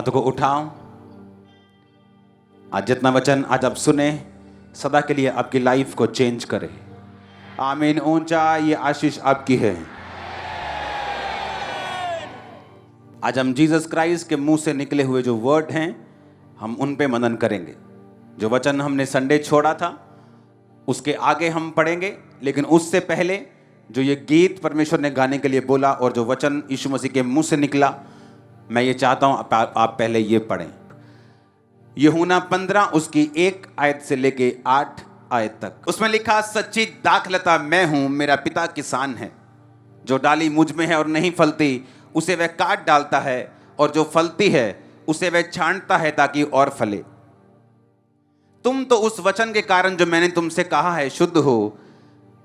हाथों को उठाओ। आज जितना वचन आज आप सुने सदा के लिए आपकी लाइफ को चेंज करे। आमीन। ऊंचा ये आशीष आपकी है। आज हम जीसस क्राइस्ट के मुंह से निकले हुए जो वर्ड हैं हम उन पे मनन करेंगे। जो वचन हमने संडे छोड़ा था उसके आगे हम पढ़ेंगे, लेकिन उससे पहले जो ये गीत परमेश्वर ने गाने के लिए बोला और जो वचन यीशु मसीह के मुंह से निकला, मैं ये चाहता हूं आप पहले ये पढ़ें। यूहन्ना 15 उसकी 1 आयत से लेके 8 आयत तक। उसमें लिखा, सच्ची दाखलता मैं हूं, मेरा पिता किसान है। जो डाली मुझ में है और नहीं फलती उसे वह काट डालता है, और जो फलती है उसे वह छांटता है ताकि और फले। तुम तो उस वचन के कारण जो मैंने तुमसे कहा है शुद्ध हो।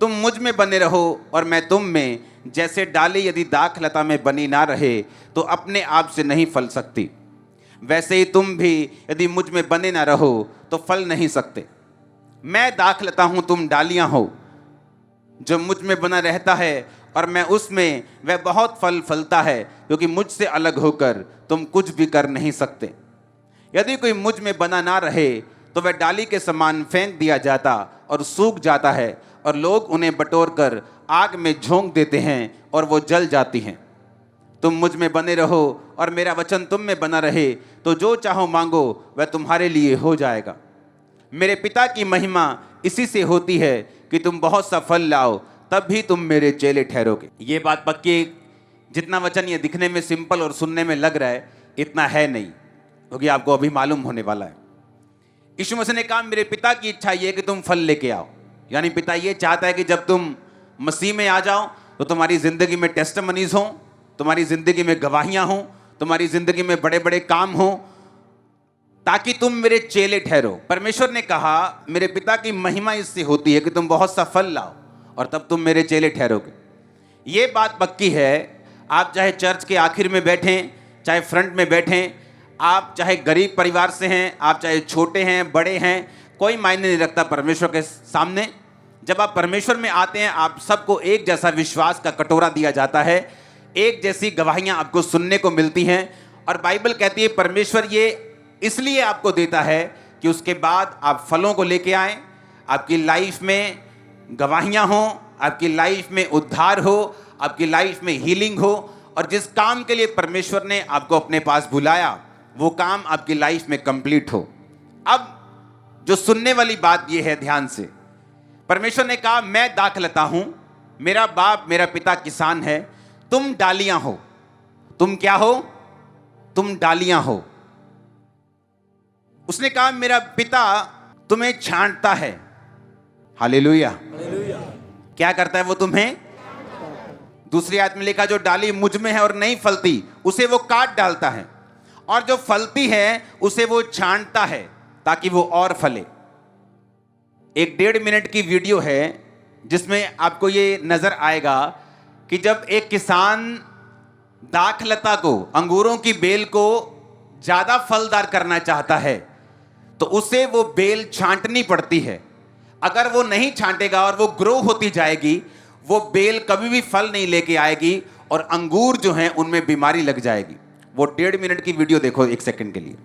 तुम मुझ में बने रहो और मैं तुम में। जैसे डाली यदि दाखलता में बनी ना रहे तो अपने आप से नहीं फल सकती, वैसे ही तुम भी यदि मुझ में बने ना रहो तो फल नहीं सकते। मैं दाखलता हूं, तुम डालियां हो। जो मुझ में बना रहता है और मैं उसमें, वह बहुत फल फलता है, क्योंकि मुझसे अलग होकर तुम कुछ भी कर नहीं सकते। यदि कोई मुझ में बना ना रहे तो वह डाली के समान फेंक दिया जाता और सूख जाता है, और लोग उन्हें बटोर कर आग में झोंक देते हैं और वो जल जाती हैं। तुम मुझ में बने रहो और मेरा वचन तुम में बना रहे, तो जो चाहो मांगो वह तुम्हारे लिए हो जाएगा। मेरे पिता की महिमा इसी से होती है कि तुम बहुत सा फल लाओ, तब भी तुम मेरे चेले ठहरोगे। ये बात पक्की, जितना वचन ये दिखने में सिंपल और सुनने में लग रहा है इतना है नहीं, क्योंकि आपको अभी मालूम होने वाला है। यीशु मसीह ने कहा, मेरे पिता की इच्छा ये है कि तुम फल लेके आओ। यानी पिता ये चाहता है कि जब तुम मसीह में आ जाओ तो तुम्हारी जिंदगी में टेस्टिमनीज हों, तुम्हारी जिंदगी में गवाहियां हों, तुम्हारी जिंदगी में बड़े बड़े काम हों, ताकि तुम मेरे चेले ठहरो। परमेश्वर ने कहा, मेरे पिता की महिमा इससे होती है कि तुम बहुत सा फल लाओ और तब तुम मेरे चेले ठहरोगे। ये बात पक्की है। आप चाहे चर्च के आखिर में बैठें, चाहे फ्रंट में बैठें, आप चाहे गरीब परिवार से हैं, आप चाहे छोटे हैं बड़े हैं, कोई मायने नहीं रखता परमेश्वर के सामने। जब आप परमेश्वर में आते हैं आप सबको एक जैसा विश्वास का कटोरा दिया जाता है, एक जैसी गवाहियां आपको सुनने को मिलती हैं। और बाइबल कहती है परमेश्वर ये इसलिए आपको देता है कि उसके बाद आप फलों को लेके आएँ, आपकी लाइफ में गवाहियां हो, आपकी लाइफ में उद्धार हो, आपकी लाइफ में हीलिंग हो, और जिस काम के लिए परमेश्वर ने आपको अपने पास बुलाया वो काम आपकी लाइफ में कंप्लीट हो। अब जो सुनने वाली बात ये है, ध्यान से, परमेश्वर ने कहा, मैं दाखलता हूं, मेरा बाप मेरा पिता किसान है, तुम डालियां हो। तुम क्या हो? तुम डालियां हो। उसने कहा, मेरा पिता तुम्हें छांटता है। हालेलुया। क्या करता है वो? तुम्हें। दूसरी आयत में लिखा, जो डाली मुझ में है और नहीं फलती उसे वो काट डालता है, और जो फलती है उसे वो छांटता है ताकि वो और फले। एक 1.5 मिनट की वीडियो है जिसमें आपको ये नजर आएगा कि जब एक किसान दाखलता को, अंगूरों की बेल को ज्यादा फलदार करना चाहता है तो उसे वो बेल छांटनी पड़ती है। अगर वो नहीं छांटेगा और वो ग्रो होती जाएगी, वो बेल कभी भी फल नहीं लेके आएगी और अंगूर जो हैं उनमें बीमारी लग जाएगी। वो 1.5 मिनट की वीडियो देखो 1 सेकंड के लिए।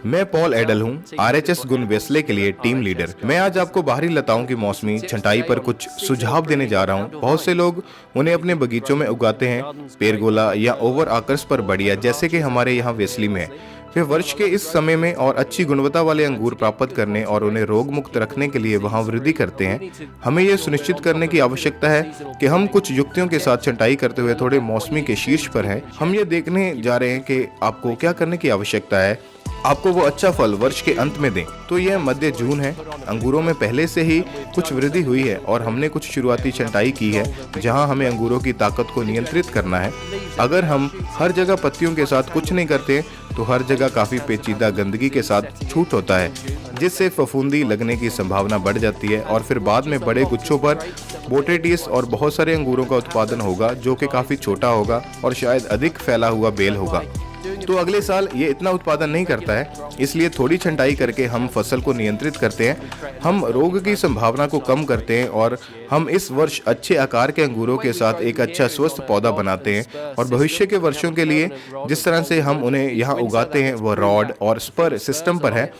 मैं पॉल एडल हूं, RHS गुन वेस्ले के लिए टीम लीडर। मैं आज आपको बाहरी लताओं की मौसमी छंटाई पर कुछ सुझाव देने जा रहा हूं। बहुत से लोग उन्हें अपने बगीचों में उगाते हैं, पेरगोला या ओवर आकर्स पर बढ़िया, जैसे कि हमारे यहाँ वेस्ली में है। वे वर्ष के इस समय में और अच्छी गुणवत्ता वाले अंगूर प्राप्त करने और उन्हें रोग मुक्त रखने के लिए वहां वृद्धि करते हैं। हमें यह सुनिश्चित करने की आवश्यकता है कि हम कुछ युक्तियों के साथ छंटाई करते हुए थोड़े मौसमी के शीर्ष पर हैं। हम ये देखने जा रहे हैं कि आपको क्या करने की आवश्यकता है आपको वो अच्छा फल वर्ष के अंत में दें। तो यह मध्य जून है, अंगूरों में पहले से ही कुछ वृद्धि हुई है और हमने कुछ शुरुआती छंटाई की है जहां हमें अंगूरों की ताकत को नियंत्रित करना है। अगर हम हर जगह पत्तियों के साथ कुछ नहीं करते तो हर जगह काफी पेचीदा गंदगी के साथ छूट होता है, जिससे फफूंदी लगने की संभावना बढ़ जाती है और फिर बाद में बड़े गुच्छों पर बोटेटिस और बहुत सारे अंगूरों का उत्पादन होगा जो कि काफी छोटा होगा और शायद अधिक फैला हुआ बेल होगा। तो अगले साल ये इतना उत्पादन नहीं करता है। इसलिए थोड़ी छंटाई करके हम फसल को नियंत्रित करते हैं, हम रोग की संभावना को कम करते हैं और हम इस वर्ष अच्छे आकार के अंगूरों के साथ एक अच्छा स्वस्थ पौधा बनाते हैं। और भविष्य के वर्षों के लिए जिस तरह से हम उन्हें यहाँ उगाते हैं वह रॉड और स्पर सिस्टम पर है।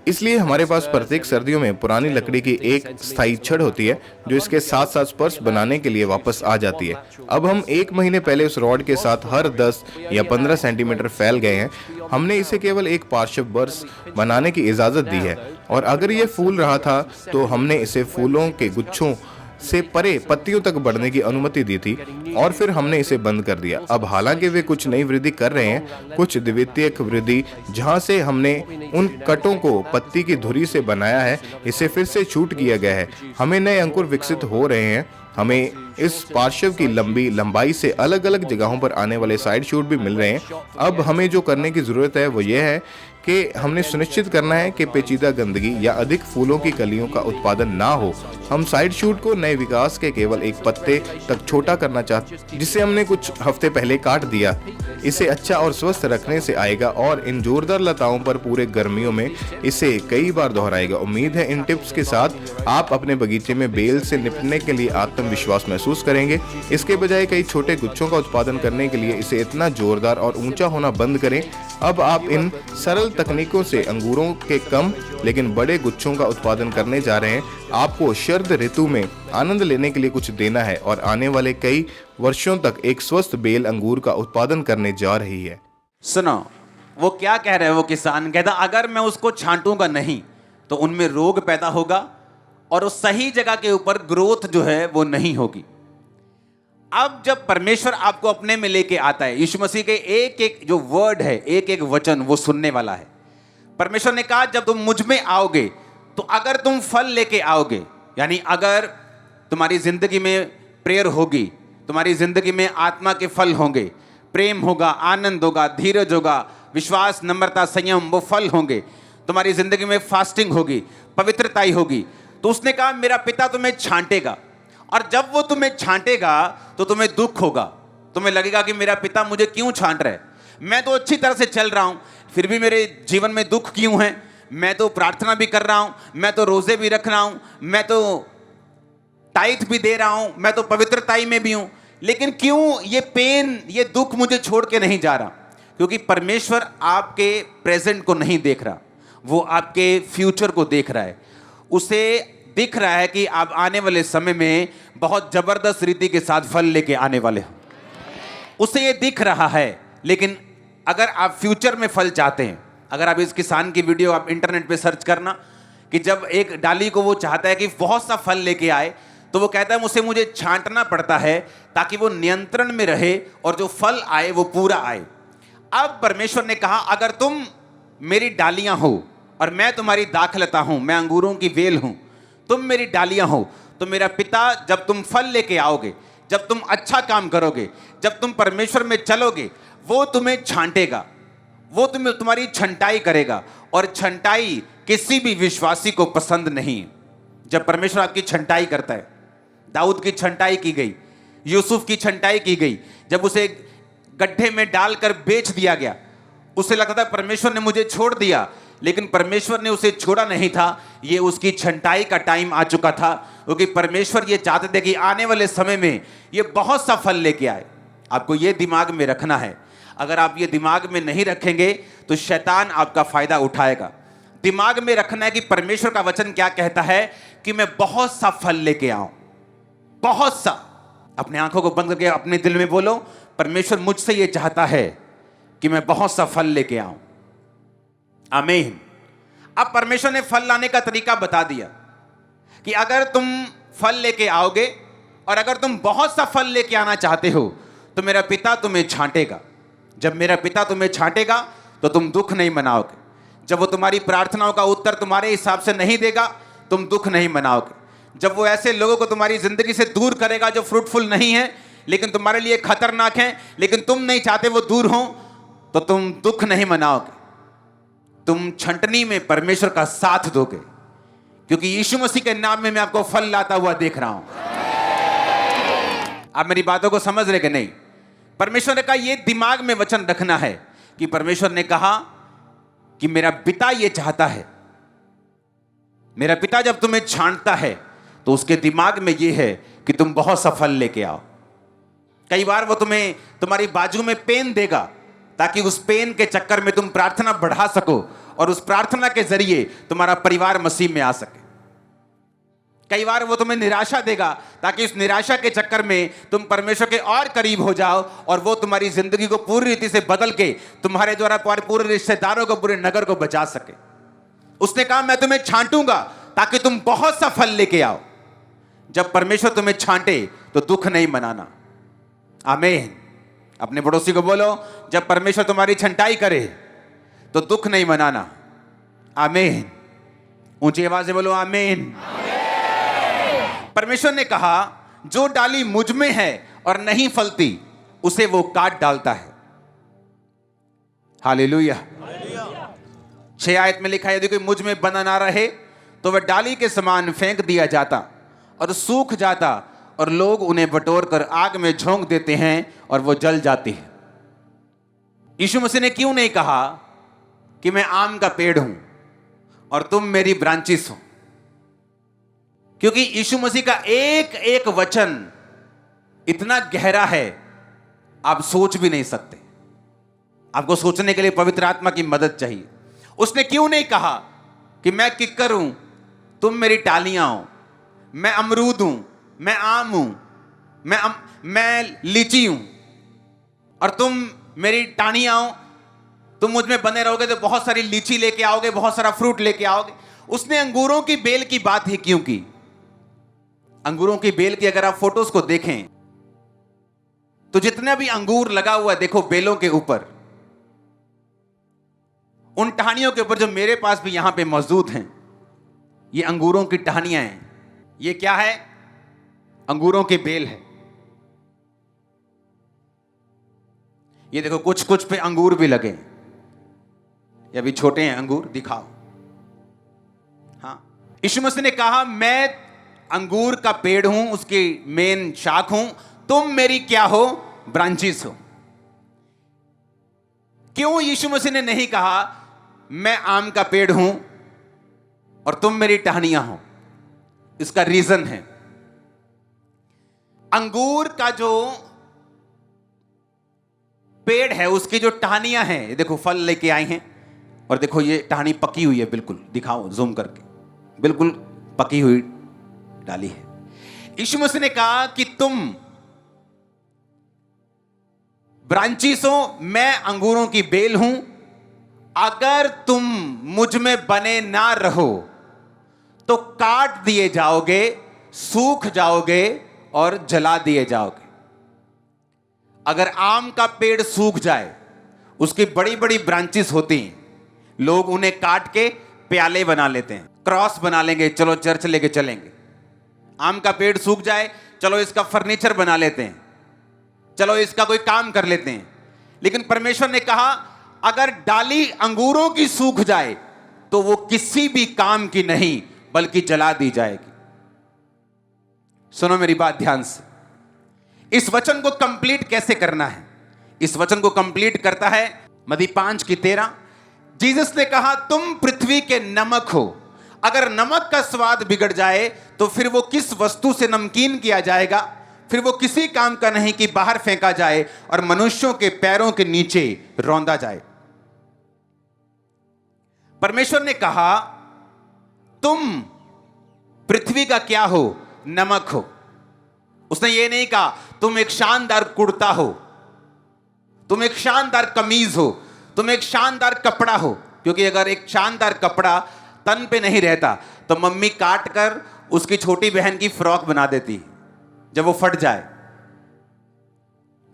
इसलिए हमारे पास प्रत्येक सर्दियों में पुरानी लकड़ी की एक स्थायी छड़ होती है जो इसके साथ साथ स्पर्श बनाने के लिए वापस आ जाती है। अब हम 1 महीने पहले उस रॉड के साथ हर 10 या 15 सेंटीमीटर फैल गए हैं। हमने इसे केवल एक पार्श्व बर्स बनाने की इजाजत दी है और अगर ये फूल रहा था तो हमने इसे फूलों के गुच्छों से परे पत्तियों तक बढ़ने की अनुमति दी थी और फिर हमने इसे बंद कर दिया। अब हालांकि वे कुछ नई वृद्धि कर रहे हैं, कुछ द्वितीयक वृद्धि जहां से हमने उन कटों को पत्ती की धुरी से बनाया है, इसे फिर से छूट किया गया है। हमें नए अंकुर विकसित हो रहे हैं। हमें इस पार्श्व की लंबाई से अलग अलग जगहों पर आने वाले साइड शूट भी मिल रहे हैं। अब हमें जो करने की जरूरत है वो ये है कि हमने सुनिश्चित करना है कि पेचीदा गंदगी या अधिक फूलों की कलियों का उत्पादन ना हो। हम साइड शूट को नए विकास के केवल एक पत्ते तक छोटा करना चाहते, जिसे हमने कुछ हफ्ते पहले काट दिया। इसे अच्छा और स्वस्थ रखने से आएगा और इन जोरदार लताओं पर पूरे गर्मियों में इसे कई बार दोहराएगा। उम्मीद है इन टिप्स के साथ आप अपने बगीचे में बेल से निपटने के लिए आत्मविश्वास महसूस करेंगे। इसके बजाय कई छोटे गुच्छों का उत्पादन करने के लिए इसे इतना जोरदार और ऊंचा होना बंद करें। अब आप इन सरल तकनीकों से अंगूरों के कम लेकिन बड़े गुच्छों का उत्पादन करने जा रहे हैं। आपको शरद ऋतु में आनंद लेने के लिए कुछ देना है और आने वाले कई वर्षों तक एक स्वस्थ बेल अंगूर का उत्पादन करने जा रही है। सुनो, वो क्या कह रहे हैं? वो किसान कहता अगर मैं उसको छांटूंगा नहीं तो उनमें रोग पैदा होगा और उस सही जगह के ऊपर ग्रोथ जो है वो नहीं होगी। अब जब परमेश्वर आपको अपने में लेके आता है, यीशु मसीह के एक एक जो वर्ड है, एक एक वचन वो सुनने वाला है। परमेश्वर ने कहा जब तुम मुझ में आओगे तो अगर तुम फल लेके आओगे, यानी अगर तुम्हारी जिंदगी में प्रेयर होगी, तुम्हारी जिंदगी में आत्मा के फल होंगे, प्रेम होगा, आनंद होगा, धीरज होगा, विश्वास, नम्रता, संयम, वो फल होंगे। तुम्हारी जिंदगी में फास्टिंग होगी, पवित्रताई होगी। तो उसने कहा मेरा पिता तुम्हें छांटेगा और जब वो तुम्हें छांटेगा तो तुम्हें दुख होगा। तुम्हें लगेगा कि मेरा पिता मुझे क्यों छांट रहा है, मैं तो अच्छी तरह से चल रहा हूं, फिर भी मेरे जीवन में दुख क्यों है। मैं तो प्रार्थना भी कर रहा हूं, मैं तो रोजे भी रख रहा हूं, मैं तो टाइथ भी दे रहा हूं, मैं तो पवित्रताई में भी हूं, लेकिन क्यों ये पेन, ये दुख मुझे छोड़ के नहीं जा रहा? क्योंकि परमेश्वर आपके प्रेजेंट को नहीं देख रहा, वो आपके फ्यूचर को देख रहा है। उसे दिख रहा है कि आप आने वाले समय में बहुत जबरदस्त रीति के साथ फल लेके आने वाले हो, उसे ये दिख रहा है। लेकिन अगर आप फ्यूचर में फल चाहते हैं, अगर आप इस किसान की वीडियो आप इंटरनेट पे सर्च करना कि जब एक डाली को वो चाहता है कि बहुत सा फल लेके आए, तो वो कहता है उसे मुझे छांटना पड़ता है ताकि वो नियंत्रण में रहे और जो फल आए वो पूरा आए। अब परमेश्वर ने कहा अगर तुम मेरी डालियां हो और मैं तुम्हारी दाखलता हूं, मैं अंगूरों की वेल हूं, तुम मेरी डालियां हो, तो मेरा पिता जब तुम फल लेके आओगे, जब तुम अच्छा काम करोगे, जब तुम परमेश्वर में चलोगे, वो तुम्हें छांटेगा, वो तुम्हारी छंटाई करेगा। और छंटाई किसी भी विश्वासी को पसंद नहीं है। जब परमेश्वर आपकी छंटाई करता है, दाऊद की छंटाई की गई, यूसुफ की छंटाई की गई, जब उसे गड्ढे में डालकर बेच दिया गया, उसे लगता था परमेश्वर ने मुझे छोड़ दिया, लेकिन परमेश्वर ने उसे छोड़ा नहीं था। ये उसकी छंटाई का टाइम आ चुका था, क्योंकि परमेश्वर ये चाहते थे कि आने वाले समय में ये बहुत सा फल लेके आए। आपको ये दिमाग में रखना है। अगर आप ये दिमाग में नहीं रखेंगे तो शैतान आपका फायदा उठाएगा। दिमाग में रखना है कि परमेश्वर का वचन क्या कहता है कि मैं बहुत सा फल लेके आऊं, बहुत सा। अपने आंखों को बंद करके अपने दिल में बोलो, परमेश्वर मुझसे ये चाहता है कि मैं बहुत सा फल लेके आऊं। आमीन। अब परमेश्वर ने फल लाने का तरीका बता दिया कि अगर तुम फल लेके आओगे और अगर तुम बहुत सा फल लेके आना चाहते हो तो मेरा पिता तुम्हें छांटेगा। जब मेरा पिता तुम्हें छांटेगा तो तुम दुख नहीं मनाओगे। जब वो तुम्हारी प्रार्थनाओं का उत्तर तुम्हारे हिसाब से नहीं देगा, तुम दुख नहीं मनाओगे। जब वो ऐसे लोगों को तुम्हारी जिंदगी से दूर करेगा जो फ्रूटफुल नहीं है लेकिन तुम्हारे लिए खतरनाक है, लेकिन तुम नहीं चाहते वो दूर हो, तो तुम दुख नहीं मनाओगे। तुम छंटनी में परमेश्वर का साथ दोगे, क्योंकि यीशु मसीह के नाम में मैं आपको फल लाता हुआ देख रहा हूं। आप मेरी बातों को समझ रहे कि नहीं? परमेश्वर ने कहा यह दिमाग में वचन रखना है कि परमेश्वर ने कहा कि मेरा पिता ये चाहता है, मेरा पिता जब तुम्हें छांटता है तो उसके दिमाग में ये है कि तुम बहुत सफल लेके आओ। कई बार वो तुम्हें तुम्हारी बाजू में पेन देगा ताकि उस पेन के चक्कर में तुम प्रार्थना बढ़ा सको और उस प्रार्थना के जरिए तुम्हारा परिवार मसीह में आ सके। कई बार वो तुम्हें निराशा देगा ताकि उस निराशा के चक्कर में तुम परमेश्वर के और करीब हो जाओ और वो तुम्हारी जिंदगी को पूरी रीति से बदल के तुम्हारे द्वारा पूरे रिश्तेदारों को, पूरे नगर को बचा सके। उसने कहा मैं तुम्हें छांटूंगा ताकि तुम बहुत सफल लेके आओ। जब परमेश्वर तुम्हें छांटे तो दुख नहीं मनाना। आमीन। अपने पड़ोसी को बोलो, जब परमेश्वर तुम्हारी छंटाई करे तो दुख नहीं मनाना। आमीन। ऊंची आवाज से बोलो आमीन। परमेश्वर ने कहा जो डाली मुझ में है और नहीं फलती उसे वो काट डालता है। हालेलुया। 6 आयत में लिखा है यदि कोई मुझ में बना ना रहे तो वह डाली के समान फेंक दिया जाता और सूख जाता और लोग उन्हें बटोर कर आग में झोंक देते हैं और वो जल जाती है। यीशु मसीह ने क्यों नहीं कहा कि मैं आम का पेड़ हूं और तुम मेरी ब्रांचेस हो? क्योंकि यीशु मसीह का एक एक वचन इतना गहरा है आप सोच भी नहीं सकते। आपको सोचने के लिए पवित्र आत्मा की मदद चाहिए। उसने क्यों नहीं कहा कि मैं किक्कर हूं, तुम मेरी टालियां हो, मैं अमरूद हूं, मैं आम हूं, मैं लीची हूं और तुम मेरी टाहनियां हो, तुम मुझ में बने रहोगे तो बहुत सारी लीची लेके आओगे, बहुत सारा फ्रूट लेके आओगे। उसने अंगूरों की बेल की बात ही क्यों की? अंगूरों की बेल की अगर आप फोटोज को देखें तो जितना भी अंगूर लगा हुआ है देखो बेलों के ऊपर, उन टहनियों के ऊपर जो मेरे पास भी यहां पे मौजूद हैं, ये अंगूरों की टहनियां हैं। ये क्या है? अंगूरों की बेल है। ये देखो कुछ कुछ पे अंगूर भी लगे, ये अभी छोटे हैं अंगूर, दिखाओ। हाँ, यीशु मसीह ने कहा मैं अंगूर का पेड़ हूं, उसकी मेन शाख हूं, तुम मेरी क्या हो? ब्रांचेस हो। क्यों यीशु मसीह ने नहीं कहा मैं आम का पेड़ हूं और तुम मेरी टहनियां हो? इसका रीजन है अंगूर का जो पेड़ है उसकी जो टहनियां हैं, देखो फल लेके आई हैं और देखो ये टहनी पकी हुई है, बिल्कुल दिखाओ जूम करके, बिल्कुल पकी हुई डाली है। यीशु मसीह ने कहा कि तुम ब्रांचेस हो, मैं अंगूरों की बेल हूं। अगर तुम मुझ में बने ना रहो तो काट दिए जाओगे, सूख जाओगे और जला दिए जाओगे। अगर आम का पेड़ सूख जाए, उसकी बड़ी बड़ी ब्रांचेस होती हैं, लोग उन्हें काट के प्याले बना लेते हैं, क्रॉस बना लेंगे, चलो चर्च लेके चलेंगे। आम का पेड़ सूख जाए, चलो इसका फर्नीचर बना लेते हैं, चलो इसका कोई काम कर लेते हैं। लेकिन परमेश्वर ने कहा अगर डाली अंगूरों की सूख जाए तो वो किसी भी काम की नहीं बल्कि जला दी जाएगी। सुनो मेरी बात ध्यान से। इस वचन को कंप्लीट कैसे करना है? इस वचन को कंप्लीट करता है मत्ती 5:13। जीसस ने कहा तुम पृथ्वी के नमक हो। अगर नमक का स्वाद बिगड़ जाए तो फिर वो किस वस्तु से नमकीन किया जाएगा? फिर वो किसी काम का नहीं कि बाहर फेंका जाए और मनुष्यों के पैरों के नीचे रौंदा जाए। परमेश्वर ने कहा तुम पृथ्वी का क्या हो? नमक हो। उसने ये नहीं कहा तुम एक शानदार कुर्ता हो, तुम एक शानदार कमीज हो, तुम एक शानदार कपड़ा हो। क्योंकि अगर एक शानदार कपड़ा तन पे नहीं रहता तो मम्मी काट कर उसकी छोटी बहन की फ्रॉक बना देती जब वो फट जाए।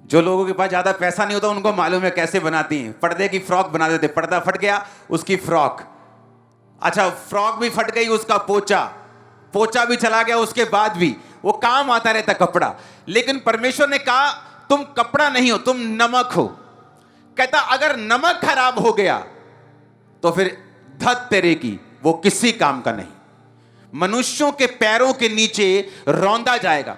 जो लोगों के पास ज्यादा पैसा नहीं होता उनको मालूम है कैसे बनाती हैं। पर्दे की फ्रॉक बना देते, पर्दा फट गया उसकी फ्रॉक, अच्छा फ्रॉक भी फट गई उसका पोचा, पोचा भी चला गया उसके बाद भी वो काम आता रहता कपड़ा। लेकिन परमेश्वर ने कहा तुम कपड़ा नहीं हो, तुम नमक हो। कहता अगर नमक खराब हो गया तो फिर धत तेरे की, वो किसी काम का नहीं, मनुष्यों के पैरों के नीचे रौंदा जाएगा।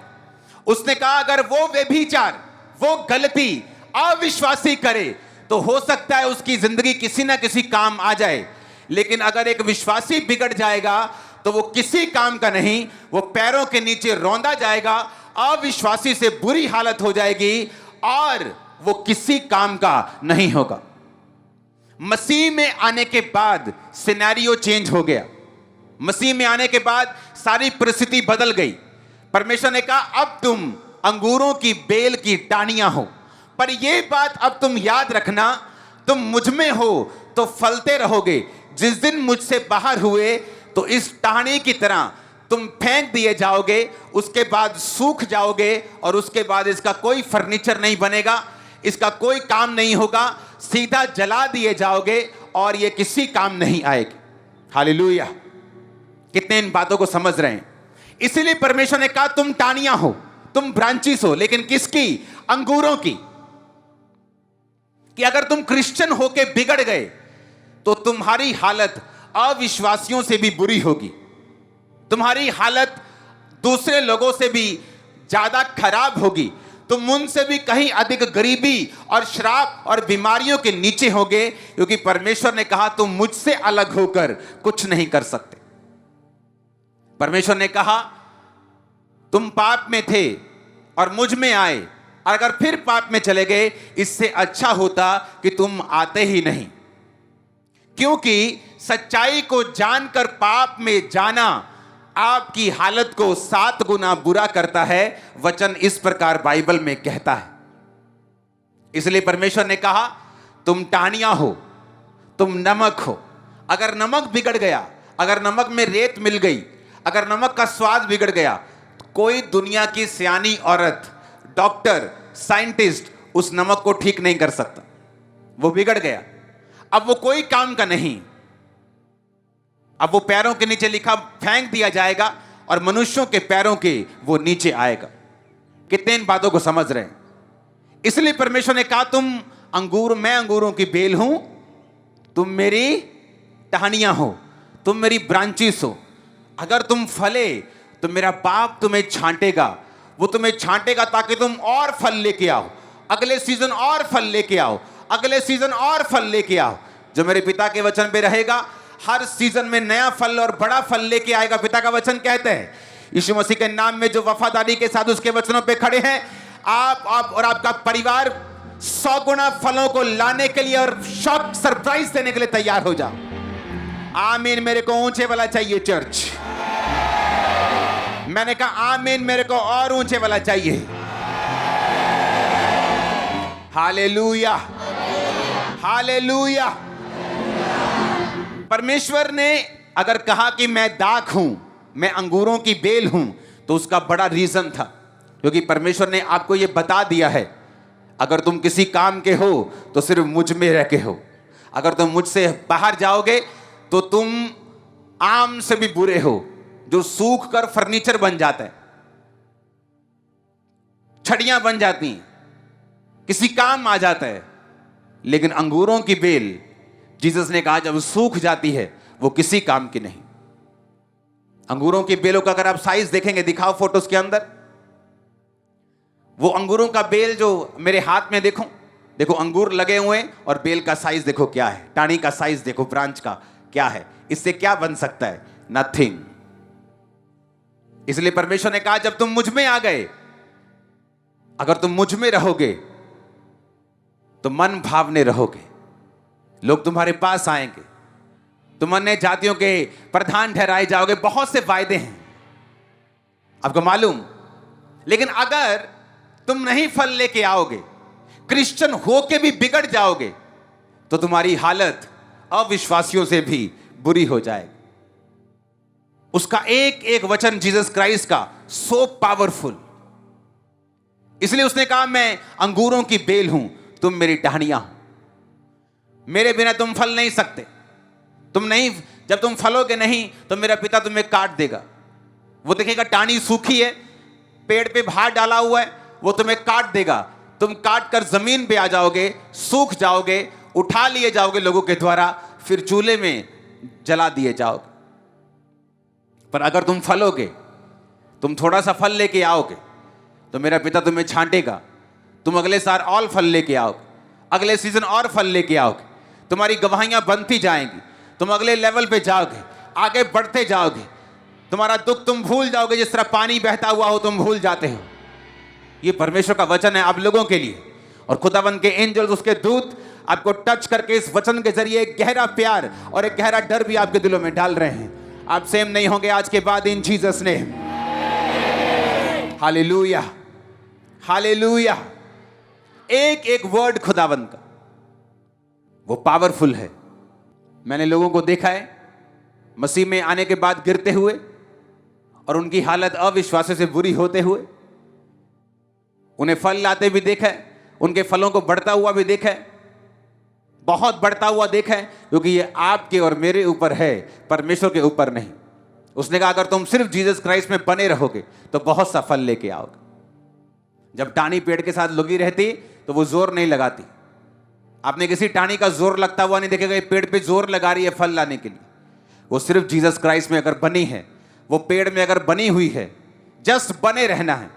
उसने कहा अगर वो व्यभिचार, वो गलती अविश्वासी करे तो हो सकता है उसकी जिंदगी किसी ना किसी काम आ जाए, लेकिन अगर एक विश्वासी बिगड़ जाएगा तो वो किसी काम का नहीं, वो पैरों के नीचे रौंदा जाएगा, अविश्वासी से बुरी हालत हो जाएगी और वो किसी काम का नहीं होगा। मसीह में आने के बाद सिनेरियो चेंज हो गया। मसीह में आने के बाद सारी परिस्थिति बदल गई। परमेश्वर ने कहा अब तुम अंगूरों की बेल की टाहनियां हो, पर यह बात अब तुम याद रखना, तुम मुझ में हो तो फलते रहोगे। जिस दिन मुझसे बाहर हुए तो इस टहनी की तरह तुम फेंक दिए जाओगे, उसके बाद सूख जाओगे और उसके बाद इसका कोई फर्नीचर नहीं बनेगा, इसका कोई काम नहीं होगा, सीधा जला दिए जाओगे और ये किसी काम नहीं आएगी। हालेलुया! कितने इन बातों को समझ रहे हैं? इसीलिए परमेश्वर ने कहा तुम टाहनियां हो, तुम ब्रांचेस हो, लेकिन किसकी? अंगूरों की। कि अगर तुम क्रिश्चियन होके बिगड़ गए तो तुम्हारी हालत अविश्वासियों से भी बुरी होगी, तुम्हारी हालत दूसरे लोगों से भी ज्यादा खराब होगी, तुम उनसे भी कहीं अधिक गरीबी और श्राप और बीमारियों के नीचे होगे, क्योंकि परमेश्वर ने कहा तुम मुझसे अलग होकर कुछ नहीं कर सकते। परमेश्वर ने कहा तुम पाप में थे और मुझ में आए, और अगर फिर पाप में चले गए, इससे अच्छा होता कि तुम आते ही नहीं, क्योंकि सच्चाई को जानकर पाप में जाना आपकी हालत को 7 गुना बुरा करता है। वचन इस प्रकार बाइबल में कहता है। इसलिए परमेश्वर ने कहा तुम टाहनियां हो, तुम नमक हो। अगर नमक बिगड़ गया, अगर नमक में रेत मिल गई, अगर नमक का स्वाद बिगड़ गया, तो कोई दुनिया की सियानी औरत, डॉक्टर, साइंटिस्ट उस नमक को ठीक नहीं कर सकता। वो बिगड़ गया, अब वो कोई काम का नहीं। अब वो पैरों के नीचे लिखा फेंक दिया जाएगा और मनुष्यों के पैरों के वो नीचे आएगा। कितने इन बातों को समझ रहे हैं? इसलिए परमेश्वर ने कहा तुम मैं अंगूरों की बेल हूं, तुम मेरी टहनियां हो, तुम मेरी ब्रांचेस हो। अगर तुम फले तो मेरा बाप तुम्हें छांटेगा, वो तुम्हें छांटेगा ताकि तुम और फल लेके आओ, अगले सीजन और फल लेके आओ, अगले सीजन और फल लेके आओ। जो मेरे पिता के वचन पे रहेगा हर सीजन में नया फल और बड़ा फल लेके आएगा। पिता का वचन कहते हैं, यीशु मसीह के नाम में जो वफादारी के साथ उसके वचनों पे खड़े हैं, आप और आपका परिवार 100 गुना फलों को लाने के लिए और शॉक सरप्राइज देने के लिए तैयार हो जाओ। आमीन। मेरे को ऊंचे वाला चाहिए चर्च। मैंने कहा आमीन, मेरे को और ऊंचे वाला चाहिए। Hallelujah, hallelujah. परमेश्वर ने अगर कहा कि मैं दाख हूं, मैं अंगूरों की बेल हूं, तो उसका बड़ा रीजन था, क्योंकि परमेश्वर ने आपको यह बता दिया है अगर तुम किसी काम के हो तो सिर्फ मुझ में रह के हो, अगर तुम मुझसे बाहर जाओगे तो तुम आम से भी बुरे हो, जो सूख कर फर्नीचर बन जाता है, छड़ियां बन जाती हैं, किसी काम आ जाता है। लेकिन अंगूरों की बेल, जीसस ने कहा जब सूख जाती है वो किसी काम की नहीं। अंगूरों की बेलों का अगर आप साइज देखेंगे, दिखाओ फोटोज के अंदर, वो अंगूरों का बेल जो मेरे हाथ में देखो, देखो अंगूर लगे हुए और बेल का साइज देखो क्या है, टाहनी का साइज देखो, ब्रांच का क्या है, इससे क्या बन सकता है? नथिंग। इसलिए परमेश्वर ने कहा जब तुम मुझ में आ गए, अगर तुम मुझ में रहोगे तो मन भावने रहोगे, लोग तुम्हारे पास आएंगे, तुम अन्य जातियों के प्रधान ठहराए जाओगे। बहुत से वायदे हैं आपको मालूम। लेकिन अगर तुम नहीं फल लेके आओगे, क्रिश्चियन होके भी बिगड़ जाओगे, तो तुम्हारी हालत अविश्वासियों से भी बुरी हो जाएगी। उसका एक एक वचन जीसस क्राइस्ट का सो पावरफुल। इसलिए उसने कहा मैं अंगूरों की बेल हूं, तुम मेरी टहनियां हो, मेरे बिना तुम फल नहीं सकते। तुम नहीं, जब तुम फलोगे नहीं तो मेरा पिता तुम्हें काट देगा। वो देखेगा टहनी सूखी है, पेड़ पे भार डाला हुआ है, वो तुम्हें काट देगा। तुम काट कर जमीन पे आ जाओगे, सूख जाओगे, उठा लिए जाओगे लोगों के द्वारा, फिर चूल्हे में जला दिए जाओगे। पर अगर तुम फलोगे, तुम थोड़ा सा फल लेके आओगे, तो मेरा पिता तुम्हें छांटेगा, तुम अगले साल और फल लेके आओगे, अगले सीजन और फल लेके आओगे, तुम्हारी गवाहियां बनती जाएंगी, तुम अगले लेवल पे जाओगे, आगे बढ़ते जाओगे, तुम्हारा दुख तुम भूल जाओगे, जिस तरह पानी बहता हुआ हो तुम भूल जाते हो। ये परमेश्वर का वचन है आप लोगों के लिए, और खुदावंद के एंजल्स, उसके दूत आपको टच करके इस वचन के जरिए एक गहरा प्यार और एक गहरा डर भी आपके दिलों में डाल रहे हैं। आप सेम नहीं होंगे आज के बाद, इन जीसस नेम। Hallelujah, hallelujah. एक एक वर्ड खुदावंद का वो पावरफुल है। मैंने लोगों को देखा है मसीह में आने के बाद गिरते हुए और उनकी हालत अविश्वास से बुरी होते हुए। उन्हें फल लाते भी देखा है, उनके फलों को बढ़ता हुआ भी देखा है, बहुत बढ़ता हुआ देखा है, क्योंकि ये आपके और मेरे ऊपर है, परमेश्वर के ऊपर नहीं। उसने कहा अगर तुम सिर्फ जीसस क्राइस्ट में बने रहोगे तो बहुत सा फल लेके आओगे। जब टानी पेड़ के साथ लगी रहती तो वो जोर नहीं लगाती। आपने किसी टानी का जोर लगता हुआ नहीं देखेगा, ये पेड़ पे जोर लगा रही है फल लाने के लिए। वो सिर्फ जीसस क्राइस्ट में अगर बनी है, वो पेड़ में अगर बनी हुई है, जस्ट बने रहना है,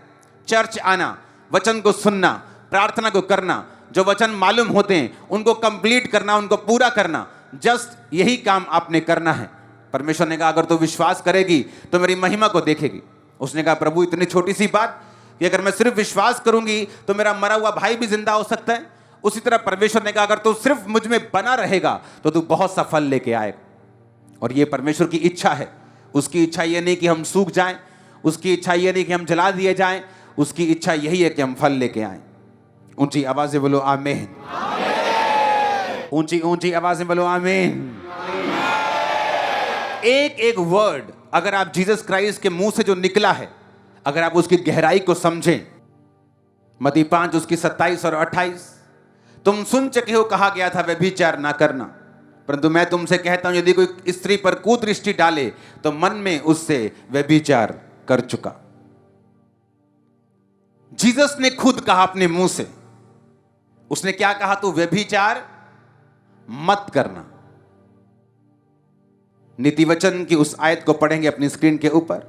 चर्च आना, वचन को सुनना, प्रार्थना को करना, जो वचन मालूम होते हैं उनको कंप्लीट करना, उनको पूरा करना, जस्ट यही काम आपने करना है। परमेश्वर ने कहा अगर तू विश्वास करेगी तो मेरी महिमा को देखेगी। उसने कहा प्रभु इतनी छोटी सी बात कि अगर मैं सिर्फ विश्वास करूंगी तो मेरा मरा हुआ भाई भी जिंदा हो सकता है। उसी तरह परमेश्वर ने कहा अगर तू सिर्फ मुझ में बना रहेगा तो तू बहुत सा फल लेके आएगा। और ये परमेश्वर की इच्छा है। उसकी इच्छा ये नहीं कि हम सूख जाएं, उसकी इच्छा ये नहीं कि हम जला दिए जाएं, उसकी इच्छा यही है कि हम फल लेके आएं। ऊंची आवाज से बोलो आमीन, ऊंची ऊंची आवाज से बोलो आमीन। एक एक वर्ड अगर आप जीसस क्राइस्ट के मुंह से जो निकला है, अगर आप उसकी गहराई को समझें, मत्ती 5 उसकी 27 और 28, तुम सुन चुके हो कहा गया था व्यभिचार ना करना, परंतु मैं तुमसे कहता हूं यदि कोई स्त्री पर कुदृष्टि डाले तो मन में उससे व्यभिचार कर चुका। जीसस ने खुद कहा अपने मुंह से, उसने क्या कहा? तू व्यभिचार मत करना। नीति वचन की उस आयत को पढ़ेंगे अपनी स्क्रीन के ऊपर,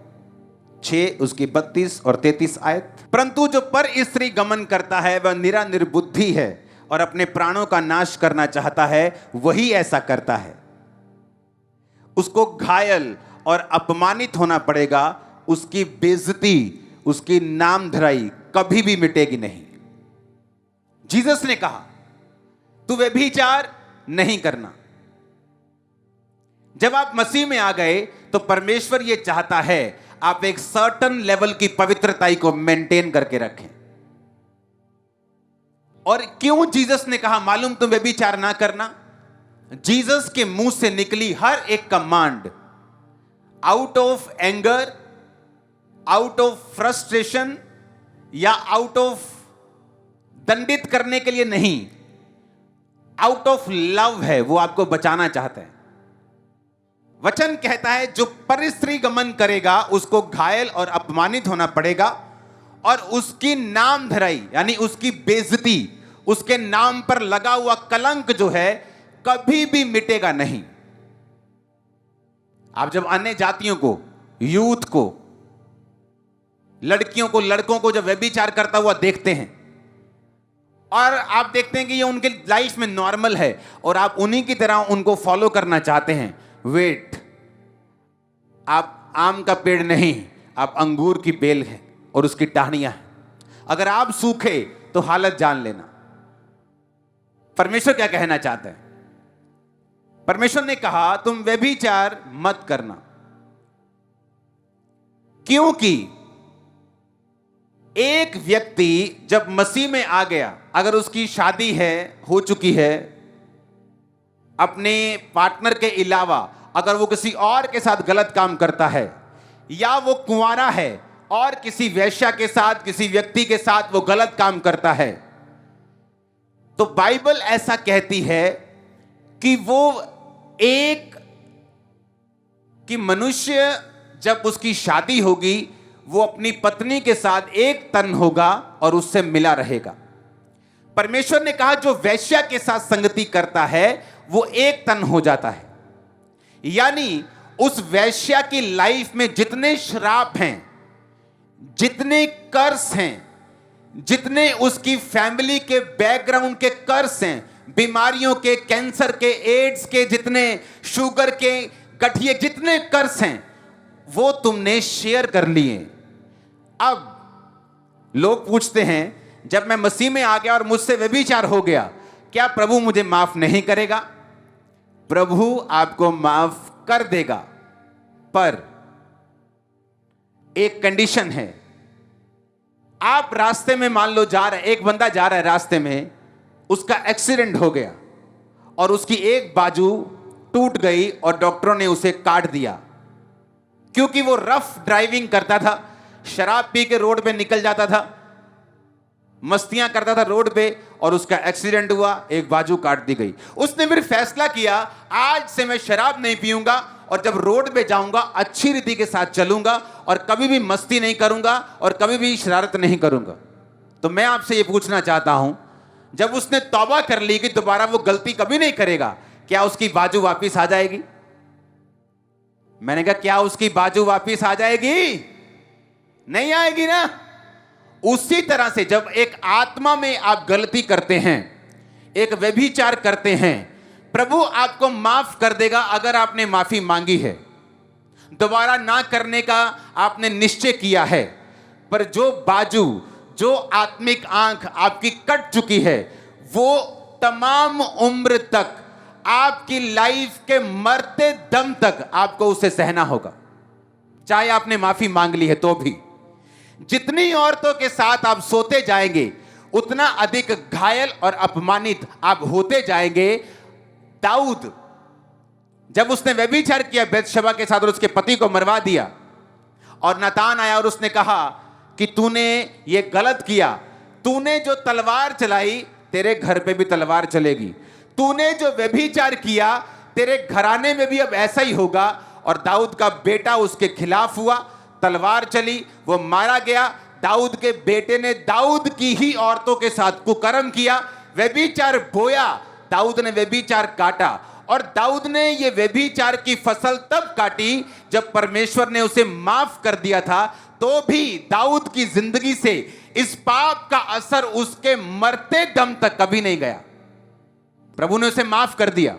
6 उसकी 32 और 33 आयत। परंतु जो पर स्त्री गमन करता है वह निरा निर्बुद्धि है और अपने प्राणों का नाश करना चाहता है, वही ऐसा करता है। उसको घायल और अपमानित होना पड़ेगा, उसकी बेइज्जती, उसकी नामधराई कभी भी मिटेगी नहीं। जीसस ने कहा तू व्यभिचार नहीं करना। जब आप मसीह में आ गए तो परमेश्वर यह चाहता है आप एक सर्टन लेवल की पवित्रता को मेंटेन करके रखें। और क्यों जीसस ने कहा मालूम तुम व्यभिचार ना करना? जीसस के मुंह से निकली हर एक command out of anger, out of frustration या आउट ऑफ दंडित करने के लिए नहीं, आउट ऑफ लव है। वो आपको बचाना चाहता है। वचन कहता है जो परस्त्री गमन करेगा उसको घायल और अपमानित होना पड़ेगा और उसकी नाम धराई यानी उसकी बेइज्जती, उसके नाम पर लगा हुआ कलंक जो है कभी भी मिटेगा नहीं। आप जब अन्य जातियों को, यूथ को, लड़कियों को, लड़कों को जब व्यभिचार करता हुआ देखते हैं और आप देखते हैं कि ये उनके लाइफ में नॉर्मल है और आप उन्हीं की तरह उनको फॉलो करना चाहते हैं, वेट, आप आम का पेड़ नहीं, आप अंगूर की बेल हैं और उसकी टहनियां हैं। अगर आप सूखे तो हालत जान लेना। परमेश्वर क्या कहना चाहता है? परमेश्वर ने कहा तुम व्यभिचार मत करना, क्योंकि एक व्यक्ति जब मसीह में आ गया, अगर उसकी शादी है, हो चुकी है, अपने पार्टनर के अलावा अगर वो किसी और के साथ गलत काम करता है या वो कुंवारा है और किसी वेश्या के साथ, किसी व्यक्ति के साथ वो गलत काम करता है, तो बाइबल ऐसा कहती है कि वो एक कि मनुष्य जब उसकी शादी होगी वो अपनी पत्नी के साथ एक तन होगा और उससे मिला रहेगा। परमेश्वर ने कहा जो वेश्या के साथ संगति करता है वो एक तन हो जाता है। यानी उस वेश्या की लाइफ में जितने श्राप हैं, जितने कर्स हैं, जितने उसकी फैमिली के बैकग्राउंड के कर्ज हैं, बीमारियों के, कैंसर के, एड्स के, जितने शुगर के, गठिए, जितने कर्ज हैं, वो तुमने शेयर कर लिए। अब लोग पूछते हैं, जब मैं मसीह में आ गया और मुझसे व्यभिचार हो गया, क्या प्रभु मुझे माफ नहीं करेगा? प्रभु आपको माफ कर देगा, पर एक कंडीशन है। आप रास्ते में मान लो जा रहे, एक बंदा जा रहा है रास्ते में, उसका एक्सीडेंट हो गया और उसकी एक बाजू टूट गई और डॉक्टरों ने उसे काट दिया, क्योंकि वो रफ ड्राइविंग करता था, शराब पी के रोड पे निकल जाता था, मस्तियां करता था रोड पे, और उसका एक्सीडेंट हुआ, एक बाजू काट दी गई। उसने फिर फैसला किया, आज से मैं शराब नहीं पीऊंगा और जब रोड पे जाऊंगा अच्छी रीति के साथ चलूंगा और कभी भी मस्ती नहीं करूंगा और कभी भी शरारत नहीं करूंगा। तो मैं आपसे ये पूछना चाहता हूं, जब उसने तौबा कर ली कि दोबारा वो गलती कभी नहीं करेगा, क्या उसकी बाजू वापिस आ जाएगी? मैंने कहा, क्या उसकी बाजू वापिस आ जाएगी? नहीं आएगी ना। उसी तरह से जब एक आत्मा में आप गलती करते हैं, एक व्यभिचार करते हैं, प्रभु आपको माफ कर देगा अगर आपने माफी मांगी है, दोबारा ना करने का आपने निश्चय किया है। पर जो बाजू, जो आत्मिक आंख आपकी कट चुकी है, वो तमाम उम्र तक, आपकी लाइफ के मरते दम तक आपको उसे सहना होगा, चाहे आपने माफी मांग ली है तो भी। जितनी औरतों के साथ आप सोते जाएंगे, उतना अधिक घायल और अपमानित आप होते जाएंगे। दाऊद, जब उसने व्यभिचार किया बैतशबा के साथ और उसके पति को मरवा दिया, और नातान आया और उसने कहा कि तूने ये गलत किया, तूने जो तलवार चलाई तेरे घर पे भी तलवार चलेगी, तूने जो व्यभिचार किया तेरे घराने में भी अब ऐसा ही होगा। और दाऊद का बेटा उसके खिलाफ हुआ, तलवार चली, वो मारा गया। दाऊद के बेटे ने दाऊद की ही औरतों के साथ कुकर्म किया, व्यभिचार बोया, दाऊद ने व्यभिचार काटा। और दाऊद ने ये व्यभिचार की फसल तब काटी जब परमेश्वर ने उसे माफ कर दिया था, तो भी दाऊद की जिंदगी से इस पाप का असर उसके मरते दम तक कभी नहीं गया। प्रभु ने उसे माफ कर दिया।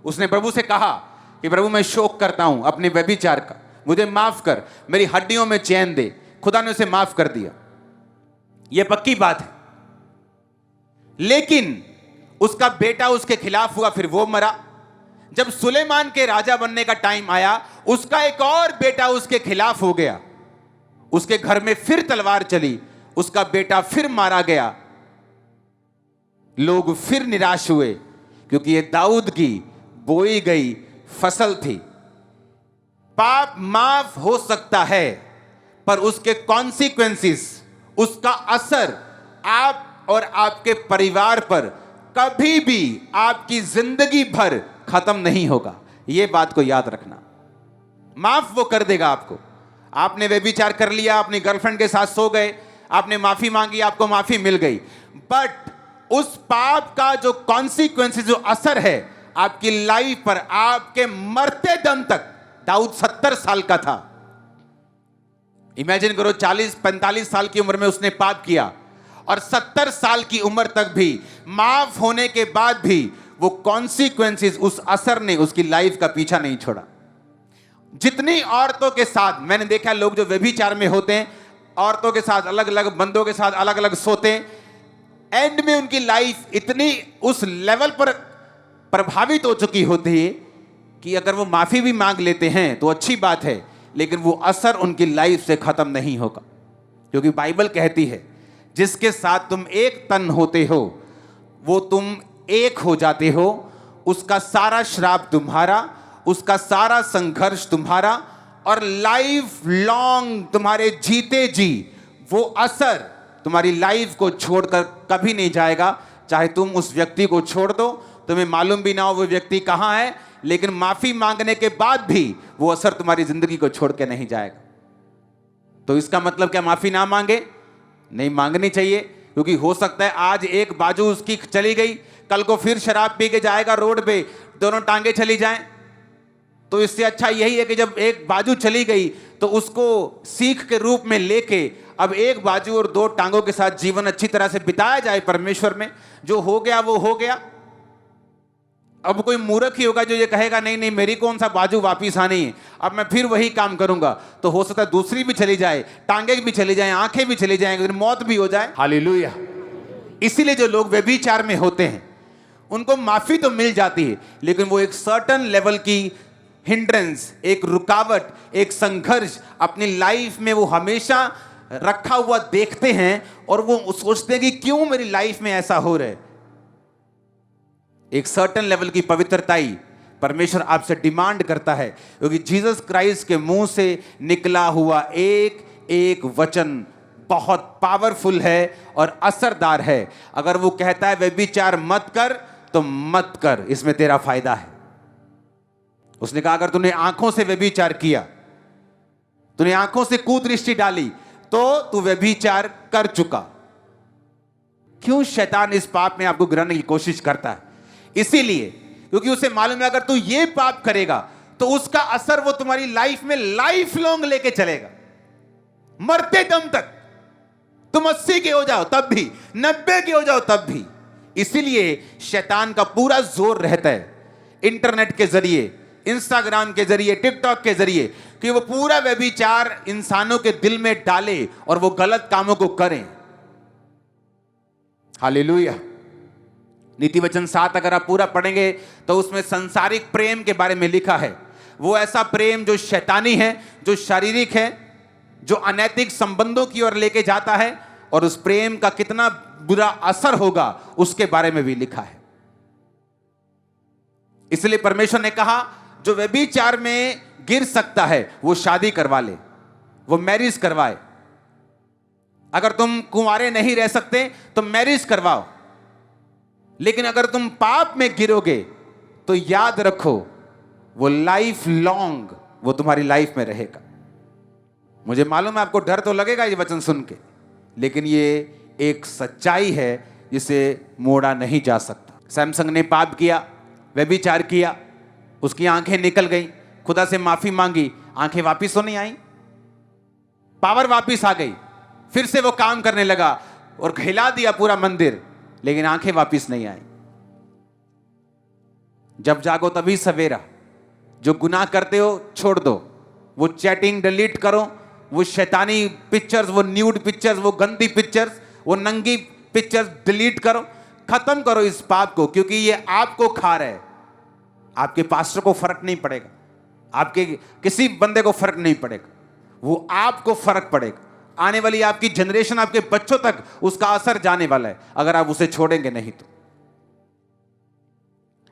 उसने प्रभु से कहा कि प्रभु मैं शोक करता हूं अपने व्यभिचार का, मुझे माफ कर, मेरी हड्डियों में चैन दे। खुदा ने उसे माफ कर दिया, यह पक्की बात है। लेकिन उसका बेटा उसके खिलाफ हुआ, फिर वो मरा। जब सुलेमान के राजा बनने का टाइम आया, उसका एक और बेटा उसके खिलाफ हो गया, उसके घर में फिर तलवार चली, उसका बेटा फिर मारा गया। लोग फिर निराश हुए, क्योंकि ये दाऊद की बोई गई फसल थी। पाप माफ हो सकता है, पर उसके कॉन्सिक्वेंसेस, उसका असर आप और आपके परिवार पर कभी भी आपकी जिंदगी भर खत्म नहीं होगा। यह बात को याद रखना। माफ वो कर देगा आपको। आपने व्यभिचार कर लिया, अपनी गर्लफ्रेंड के साथ सो गए, आपने माफी मांगी, आपको माफी मिल गई, बट उस पाप का जो कॉन्सिक्वेंसेस, जो असर है आपकी लाइफ पर, आपके मरते दम तक। दाऊद 70 साल का था। इमेजिन करो, 40-45 साल की उम्र में उसने पाप किया, और 70 साल की उम्र तक भी, माफ होने के बाद भी वो कॉन्सिक्वेंसेस, उस असर ने उसकी लाइफ का पीछा नहीं छोड़ा। जितनी औरतों के साथ मैंने देखा, लोग जो व्यभिचार में होते हैं, औरतों के साथ अलग अलग, बंदों के साथ अलग अलग सोते हैं, एंड में उनकी लाइफ इतनी उस लेवल पर प्रभावित हो चुकी होती है कि अगर वो माफी भी मांग लेते हैं तो अच्छी बात है, लेकिन वो असर उनकी लाइफ से खत्म नहीं होगा। क्योंकि बाइबल कहती है, जिसके साथ तुम एक तन होते हो वो तुम एक हो जाते हो। उसका सारा श्राप तुम्हारा, उसका सारा संघर्ष तुम्हारा, और लाइफ लॉन्ग तुम्हारे जीते जी वो असर तुम्हारी लाइफ को छोड़कर कभी नहीं जाएगा। चाहे तुम उस व्यक्ति को छोड़ दो, तुम्हें मालूम भी ना हो वो व्यक्ति कहाँ है, लेकिन माफी मांगने के बाद भी वो असर तुम्हारी जिंदगी को छोड़ के नहीं जाएगा। तो इसका मतलब क्या माफी ना मांगे? नहीं मांगनी चाहिए, क्योंकि हो सकता है आज एक बाजू उसकी चली गई, कल को फिर शराब पी के जाएगा रोड पे, दोनों टांगे चली जाएं। तो इससे अच्छा यही है कि जब एक बाजू चली गई, तो उसको सीख के रूप में लेके अब एक बाजू और दो टांगों के साथ जीवन अच्छी तरह से बिताया जाए परमेश्वर में। जो हो गया वो हो गया। अब कोई मूर्ख ही होगा जो ये कहेगा नहीं नहीं मेरी कौन सा बाजू वापिस आनी है, अब मैं फिर वही काम करूंगा, तो हो सकता है दूसरी भी चली जाए, टांगे भी चली जाए, आंखें भी चली जाएंगी, मौत भी हो जाए। हालेलुया। इसीलिए जो लोग व्यभिचार में होते हैं उनको माफी तो मिल जाती है, लेकिन वो एक सर्टन लेवल की हिंड्रेंस, एक रुकावट, एक संघर्ष अपनी लाइफ में वो हमेशा रखा हुआ देखते हैं और वो सोचते हैं कि क्यों मेरी लाइफ में ऐसा हो रहा है। एक सर्टन लेवल की पवित्रताई परमेश्वर आपसे डिमांड करता है, क्योंकि जीसस क्राइस्ट के मुंह से निकला हुआ एक एक वचन बहुत पावरफुल है और असरदार है। अगर वो कहता है व्यभिचार मत कर तो मत कर, इसमें तेरा फायदा है। उसने कहा अगर तूने आंखों से व्यभिचार किया, तूने आंखों से कुदृष्टि डाली, तो तू व्यभिचार कर चुका। क्यों शैतान इस पाप में आपको गिराने की कोशिश करता है? इसीलिए क्योंकि उसे मालूम है अगर तू ये पाप करेगा तो उसका असर वो तुम्हारी लाइफ में लाइफ लॉन्ग लेके चलेगा, मरते दम तक। तुम 80 के हो जाओ तब भी, 90 के हो जाओ तब भी। इसीलिए शैतान का पूरा जोर रहता है इंटरनेट के जरिए, इंस्टाग्राम के जरिए, टिकटॉक के जरिए, कि वो पूरा व्यभिचार इंसानों के दिल में डाले और वो गलत कामों को करें। हालेलुया। नीति वचन 7 अगर आप पूरा पढ़ेंगे तो उसमें संसारिक प्रेम के बारे में लिखा है। वो ऐसा प्रेम जो शैतानी है, जो शारीरिक है, जो अनैतिक संबंधों की ओर लेके जाता है, और उस प्रेम का कितना बुरा असर होगा उसके बारे में भी लिखा है। इसलिए परमेश्वर ने कहा जो व्यभिचार में गिर सकता है वो शादी करवा ले, वो मैरिज करवाए। अगर तुम कुंवारे नहीं रह सकते तो मैरिज करवाओ, लेकिन अगर तुम पाप में गिरोगे तो याद रखो वो लाइफ लॉन्ग वो तुम्हारी लाइफ में रहेगा। मुझे मालूम है आपको डर तो लगेगा ये वचन सुन के, लेकिन ये एक सच्चाई है जिसे मोड़ा नहीं जा सकता। सैमसंग ने पाप किया, व्यभिचार किया, उसकी आंखें निकल गई, खुदा से माफी मांगी, आंखें वापिस तो नहीं आई, पावर वापिस आ गई, फिर से वो काम करने लगा और हिला दिया पूरा मंदिर, लेकिन आंखें वापिस नहीं आई। जब जागो तभी सवेरा। जो गुनाह करते हो छोड़ दो, वो चैटिंग डिलीट करो, वो शैतानी पिक्चर्स, वो न्यूड पिक्चर्स, वो गंदी पिक्चर्स, वो नंगी पिक्चर्स डिलीट करो, खत्म करो इस पाप को, क्योंकि ये आपको खा रहा है। आपके पास्टर को फर्क नहीं पड़ेगा, आपके किसी बंदे को फर्क नहीं पड़ेगा, वो आपको फर्क पड़ेगा। आने वाली आपकी जनरेशन, आपके बच्चों तक उसका असर जाने वाला है अगर आप उसे छोड़ेंगे नहीं तो।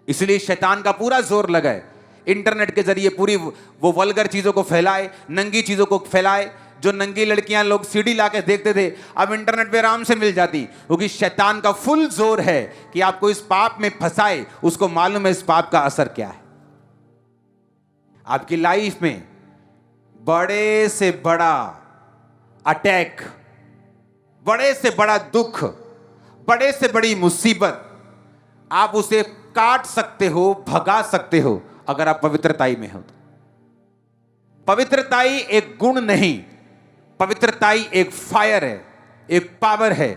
इसलिए शैतान का पूरा जोर लगा है इंटरनेट के जरिए पूरी वो वल्गर चीजों को फैलाए, नंगी चीजों को फैलाए। जो नंगी लड़कियां लोग सीडी लाके देखते थे अब इंटरनेट पे आराम से मिल जाती, क्योंकि शैतान का फुल जोर है कि आपको इस पाप में फंसाए। उसको मालूम है इस पाप का असर क्या है। आपकी लाइफ में बड़े से बड़ा अटैक, बड़े से बड़ा दुख, बड़े से बड़ी मुसीबत, आप उसे काट सकते हो, भगा सकते हो अगर आप पवित्रताई में हो तो। पवित्रताई एक गुण नहीं, पवित्रताई एक फायर है, एक पावर है,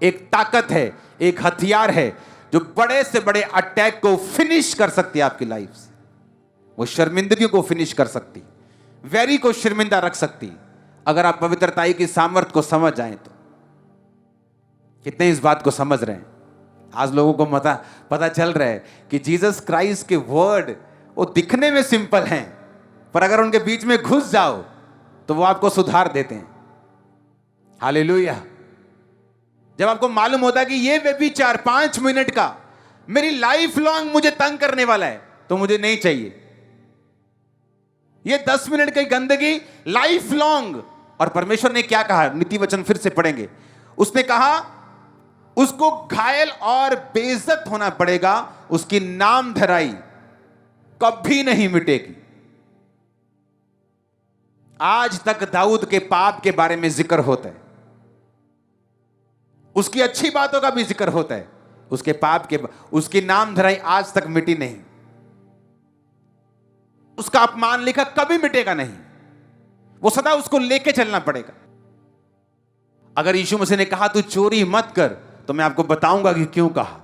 एक ताकत है, एक हथियार है जो बड़े से बड़े अटैक को फिनिश कर सकती है आपकी लाइफ से। वो शर्मिंदगी को फिनिश कर सकती, वैरी को शर्मिंदा रख सकती, अगर आप पवित्रताई की सामर्थ्य को समझ जाएं तो। कितने इस बात को समझ रहे हैं? आज लोगों को पता चल रहा है कि जीसस क्राइस्ट के वर्ड वो दिखने में सिंपल हैं, पर अगर उनके बीच में घुस जाओ तो वो आपको सुधार देते हैं। हालेलुया। जब आपको मालूम होता है कि ये व्यभिचार 5 मिनट का मेरी लाइफ लॉन्ग मुझे तंग करने वाला है तो मुझे नहीं चाहिए। ये 10 मिनट की गंदगी लाइफ लॉन्ग। और परमेश्वर ने क्या कहा, नीति वचन फिर से पढ़ेंगे, उसने कहा उसको घायल और बेइज्जत होना पड़ेगा, उसकी नाम धराई कभी नहीं मिटेगी। आज तक दाऊद के पाप के बारे में जिक्र होता है, उसकी अच्छी बातों का भी जिक्र होता है, उसके पाप के उसकी नाम धराई आज तक मिटी नहीं। उसका अपमान लिखा कभी मिटेगा नहीं। वो सदा उसको लेके चलना पड़ेगा। अगर यीशु मसीह ने कहा तू चोरी मत कर, तो मैं आपको बताऊंगा कि क्यों कहा।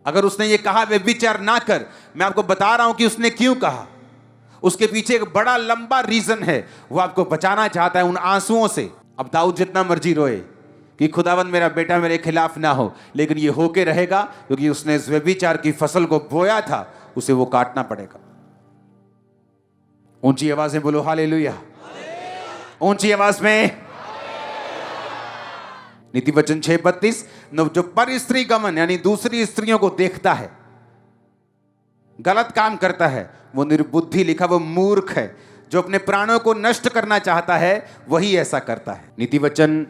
अगर उसने ये कहा व्यभिचार ना कर, मैं आपको बता रहा हूं कि उसने क्यों कहा। उसके पीछे एक बड़ा लंबा रीजन है, वो आपको बचाना चाहता है उन आंसुओं से। अब दाऊद जितना मर्जी रोए कि खुदावंद मेरा बेटा मेरे खिलाफ ना हो, लेकिन ये होके रहेगा, क्योंकि उसने इस व्यभिचार की फसल को बोया था, उसे वो काटना पड़ेगा। ऊंची आवाज में बोलो हालेलुया, ऊंची आवाज में। नीति वचन 6:32, जो पर स्त्री गमन यानी दूसरी स्त्रियों को देखता है, गलत काम करता है, वो निर्बुद्धि लिखा, वो मूर्ख है। जो अपने प्राणों को नष्ट करना चाहता है वही ऐसा करता है। नीति वचन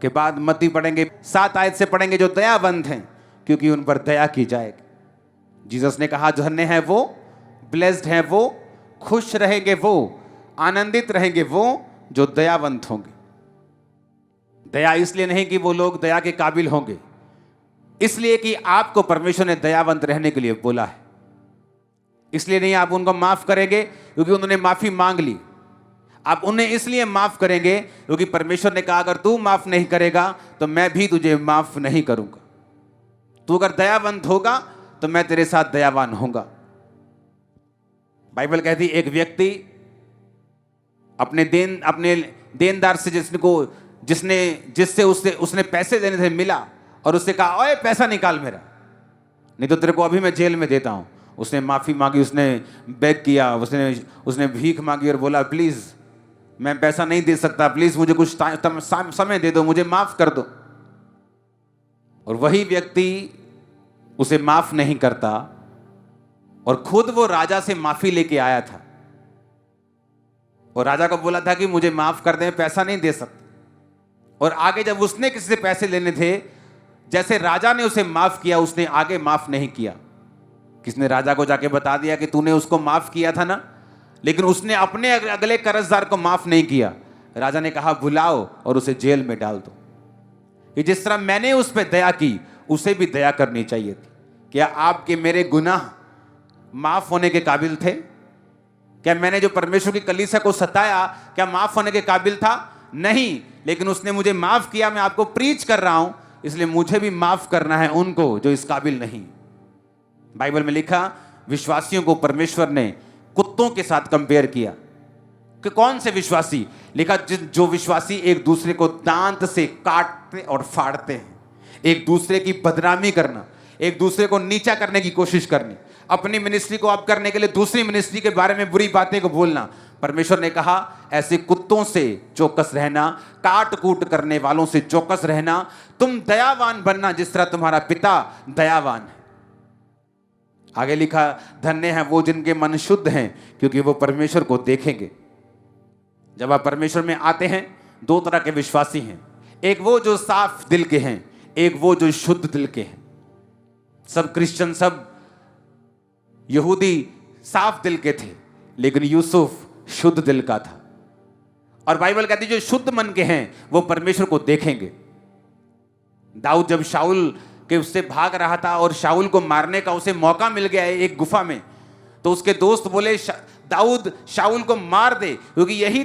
के बाद मत्ती पढ़ेंगे, 7 आयत से पढ़ेंगे, जो दयावंत हैं क्योंकि उन पर दया की जाएगी। जीसस ने कहा धन्य है वो, ब्लेस्ड है वो, खुश रहेंगे वो, आनंदित रहेंगे वो जो दयावंत होंगे। दया इसलिए नहीं कि वो लोग दया के काबिल होंगे, इसलिए कि आपको परमेश्वर ने दयावंत रहने के लिए बोला है। इसलिए नहीं आप उनको माफ करेंगे क्योंकि उन्होंने माफी मांग ली, आप उन्हें इसलिए माफ करेंगे क्योंकि परमेश्वर ने कहा अगर तू माफ नहीं करेगा तो मैं भी तुझे माफ नहीं करूंगा। तू अगर दयावंत होगा तो मैं तेरे साथ दयावान होऊंगा। बाइबल कहती एक व्यक्ति अपने देनदार से जिससे उसने पैसे देने थे मिला और उससे कहा ओए पैसा निकाल मेरा, नहीं तो तेरे को अभी मैं जेल में देता हूं। उसने माफी मांगी, उसने बेग किया, उसने भीख मांगी और बोला प्लीज मैं पैसा नहीं दे सकता, प्लीज मुझे कुछ समय दे दो, मुझे माफ कर दो। और वही व्यक्ति उसे माफ नहीं करता और खुद वो राजा से माफी लेके आया था और राजा को बोला था कि मुझे माफ कर दे, पैसा नहीं दे सकता। और आगे जब उसने किसी से पैसे लेने थे, जैसे राजा ने उसे माफ किया, उसने आगे माफ नहीं किया। किसने राजा को जाके बता दिया कि तूने उसको माफ किया था ना, लेकिन उसने अपने अगले कर्जदार को माफ नहीं किया। राजा ने कहा बुलाओ और उसे जेल में डाल दो। कि जिस तरह मैंने उस पर दया की, उसे भी दया करनी चाहिए थी। क्या आपके मेरे गुनाह माफ होने के काबिल थे? क्या मैंने जो परमेश्वर की कलीसिया को सताया, क्या माफ होने के काबिल था? नहीं, लेकिन उसने मुझे माफ किया। मैं आपको प्रीच कर रहा हूं, इसलिए मुझे भी माफ करना है उनको जो इस काबिल नहीं। बाइबल में लिखा विश्वासियों को परमेश्वर ने कुत्तों के साथ कंपेयर किया। कि कौन से विश्वासी? लिखा जो विश्वासी एक दूसरे को दांत से काटते और फाड़ते हैं, एक दूसरे की बदनामी करना, एक दूसरे को नीचा करने की कोशिश करनी, अपनी मिनिस्ट्री को अप करने के लिए दूसरी मिनिस्ट्री के बारे में बुरी बातें को बोलना। परमेश्वर ने कहा ऐसे कुत्तों से चौकस रहना, काट कूट करने वालों से चौकस रहना। तुम दयावान बनना जिस तरह तुम्हारा पिता दयावान है। आगे लिखा धन्य है वो जिनके मन शुद्ध हैं क्योंकि वो परमेश्वर को देखेंगे। जब आप परमेश्वर में आते हैं, 2 तरह के विश्वासी हैं, एक वो जो साफ दिल के हैं, एक वो जो शुद्ध दिल के हैं। सब क्रिश्चियन, सब यहूदी साफ दिल के थे, लेकिन यूसुफ शुद्ध दिल का था। और बाइबल कहती है जो शुद्ध मन के हैं वो परमेश्वर को देखेंगे। दाऊद जब शाऊल के उससे भाग रहा था और शाऊल को मारने का उसे मौका मिल गया है एक गुफा में, तो उसके दोस्त बोले दाऊद शाऊल को मार दे क्योंकि यही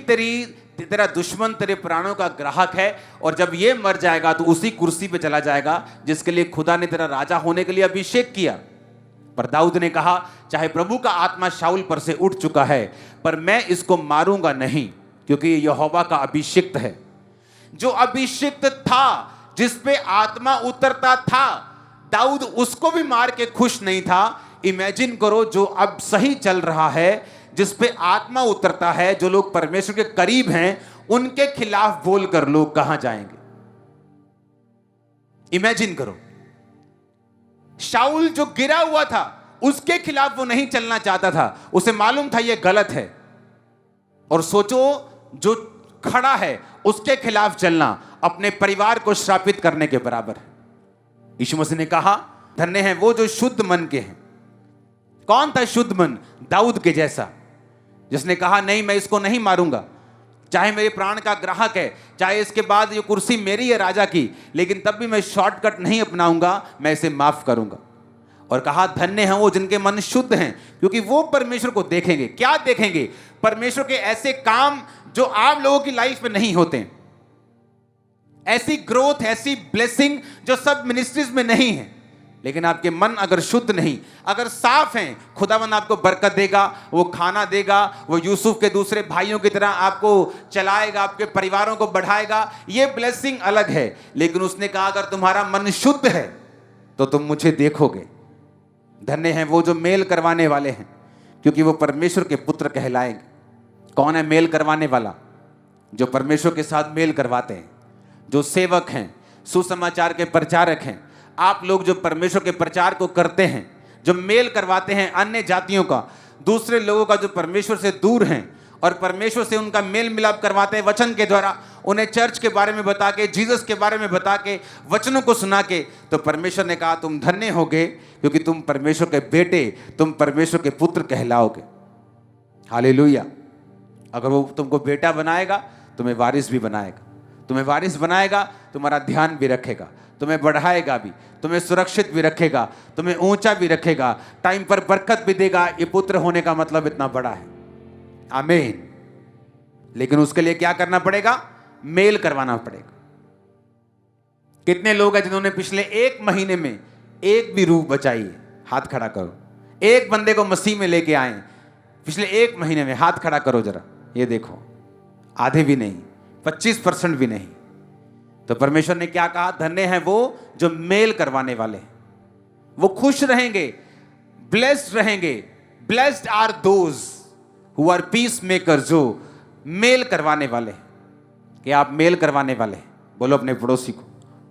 तेरा दुश्मन तेरे प्राणों का ग्राहक है, और जब ये मर जाएगा तो उसी कुर्सी पे चला जाएगा जिसके लिए खुदा ने तेरा राजा होने के लिए अभिषेक किया। पर दाऊद ने कहा चाहे प्रभु का आत्मा शाऊल पर से उठ चुका है, पर मैं इसको मारूंगा नहीं क्योंकि ये यहोवा का अभिषिक्त है। जो अभिषिक्त था, जिस पे आत्मा उतरता था, दाऊद उसको भी मार के खुश नहीं था। इमेजिन करो जो अब सही चल रहा है, जिस पे आत्मा उतरता है, जो लोग परमेश्वर के करीब हैं, उनके खिलाफ बोलकर लोग कहां जाएंगे? इमेजिन करो, शाऊल जो गिरा हुआ था उसके खिलाफ वो नहीं चलना चाहता था, उसे मालूम था ये गलत है। और सोचो जो खड़ा है उसके खिलाफ चलना अपने परिवार को श्रापित करने के बराबर है। यीशु मसीह ने कहा धन्य है वो जो शुद्ध मन के हैं। कौन था शुद्ध मन? दाऊद के जैसा, जिसने कहा नहीं मैं इसको नहीं मारूंगा, चाहे मेरे प्राण का ग्राहक है, चाहे इसके बाद ये कुर्सी मेरी है राजा की, लेकिन तब भी मैं शॉर्टकट नहीं अपनाऊंगा, मैं इसे माफ करूंगा। और कहा धन्य हैं वो जिनके मन शुद्ध हैं, क्योंकि वो परमेश्वर को देखेंगे। क्या देखेंगे? परमेश्वर के ऐसे काम जो आप लोगों की लाइफ में नहीं होते, ऐसी ग्रोथ, ऐसी ब्लेसिंग जो सब मिनिस्ट्रीज में नहीं है। लेकिन आपके मन अगर शुद्ध नहीं, अगर साफ हैं, खुदावंद आपको बरकत देगा, वो खाना देगा, वो यूसुफ के दूसरे भाइयों की तरह आपको चलाएगा, आपके परिवारों को बढ़ाएगा। ये ब्लेसिंग अलग है। लेकिन उसने कहा अगर तुम्हारा मन शुद्ध है तो तुम मुझे देखोगे। धन्य हैं वो जो मेल करवाने वाले हैं, क्योंकि वो परमेश्वर के पुत्र कहलाएंगे। कौन है मेल करवाने वाला? जो परमेश्वर के साथ मेल करवाते हैं, जो सेवक हैं, सुसमाचार के प्रचारक हैं। आप लोग जो परमेश्वर के प्रचार को करते हैं, जो मेल करवाते हैं अन्य जातियों का, दूसरे लोगों का जो परमेश्वर से दूर हैं और परमेश्वर से उनका मेल मिलाप करवाते हैं वचन के द्वारा, उन्हें चर्च के बारे में बता के, जीसस के बारे में बता के, वचनों को सुना के, तो परमेश्वर ने कहा तुम धन्य होगे, क्योंकि तुम परमेश्वर के बेटे, तुम परमेश्वर के पुत्र कहलाओगे। हालेलुया। अगर वो तुमको बेटा बनाएगा, तुम्हें वारिस भी बनाएगा। तुम्हें वारिस बनाएगा, तुम्हारा ध्यान भी रखेगा, तुम्हें बढ़ाएगा भी, तुम्हें सुरक्षित भी रखेगा, तुम्हें ऊंचा भी रखेगा, टाइम पर बरकत भी देगा। ये पुत्र होने का मतलब इतना बड़ा है। आमीन। लेकिन उसके लिए क्या करना पड़ेगा? मेल करवाना पड़ेगा। कितने लोग हैं जिन्होंने पिछले 1 महीने में एक भी रूह बचाई है? हाथ खड़ा करो। एक बंदे को मसीह में लेके आए पिछले 1 महीने में, हाथ खड़ा करो जरा। ये देखो, आधे भी नहीं, 25% भी नहीं। तो परमेश्वर ने क्या कहा? धन्य हैं वो जो मेल करवाने वाले हैं। वो खुश रहेंगे, ब्लेस्ड रहेंगे। Blessed are those who are peace maker, जो मेल करवाने वाले हैं। क्या आप मेल करवाने वाले हैं? बोलो अपने पड़ोसी को,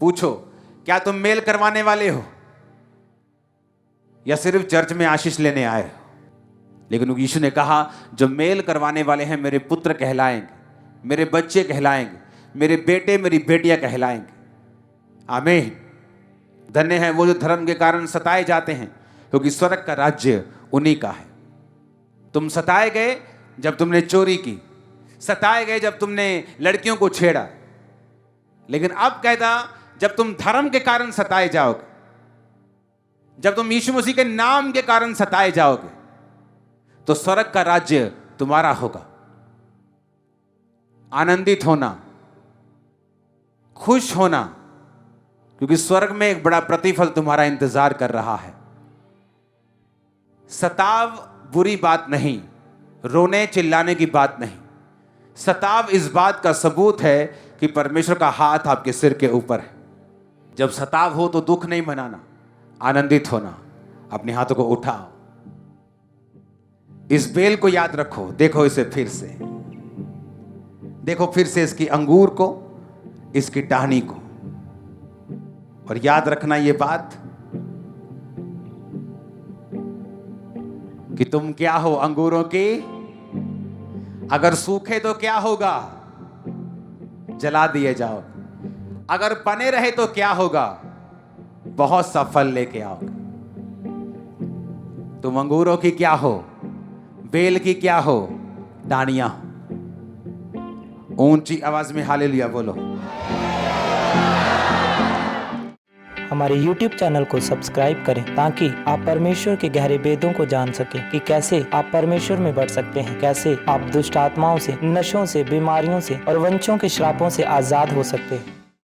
पूछो क्या तुम मेल करवाने वाले हो, या सिर्फ चर्च में आशीष लेने आए हो? लेकिन यीशु ने कहा जो मेल करवाने वाले हैं मेरे पुत्र कहलाएंगे, मेरे बच्चे कहलाएंगे, मेरे बेटे मेरी बेटियां कहलाएंगे। आमीन। धन्य हैं वो जो धर्म के कारण सताए जाते हैं, क्योंकि स्वर्ग का राज्य उन्हीं का है। तुम सताए गए जब तुमने चोरी की, सताए गए जब तुमने लड़कियों को छेड़ा, लेकिन अब कहता जब तुम धर्म के कारण सताए जाओगे, जब तुम यीशु मसीह के नाम के कारण सताए जाओगे, तो स्वर्ग का राज्य तुम्हारा होगा। आनंदित होना, खुश होना, क्योंकि स्वर्ग में एक बड़ा प्रतिफल तुम्हारा इंतजार कर रहा है। सताव बुरी बात नहीं, रोने चिल्लाने की बात नहीं। सताव इस बात का सबूत है कि परमेश्वर का हाथ आपके सिर के ऊपर है। जब सताव हो तो दुख नहीं मनाना, आनंदित होना। अपने हाथों को उठाओ, इस बेल को याद रखो, देखो इसे फिर से, देखो फिर से इसकी अंगूर को, इसकी टहनी को, और याद रखना ये बात कि तुम क्या हो अंगूरों की। अगर सूखे तो क्या होगा? जला दिए जाओ। अगर बने रहे तो क्या होगा? बहुत सा फल लेके आओगे। तुम अंगूरों की क्या हो? बेल की क्या हो? डानियां। ऊंची आवाज में हालेलुया बोलो। हमारे YouTube चैनल को सब्सक्राइब करें ताकि आप परमेश्वर के गहरे वेदों को जान सकें कि कैसे आप परमेश्वर में बढ़ सकते हैं, कैसे आप दुष्ट आत्माओं से, नशों से, बीमारियों से और वंशों के श्रापों से आजाद हो सकते हैं।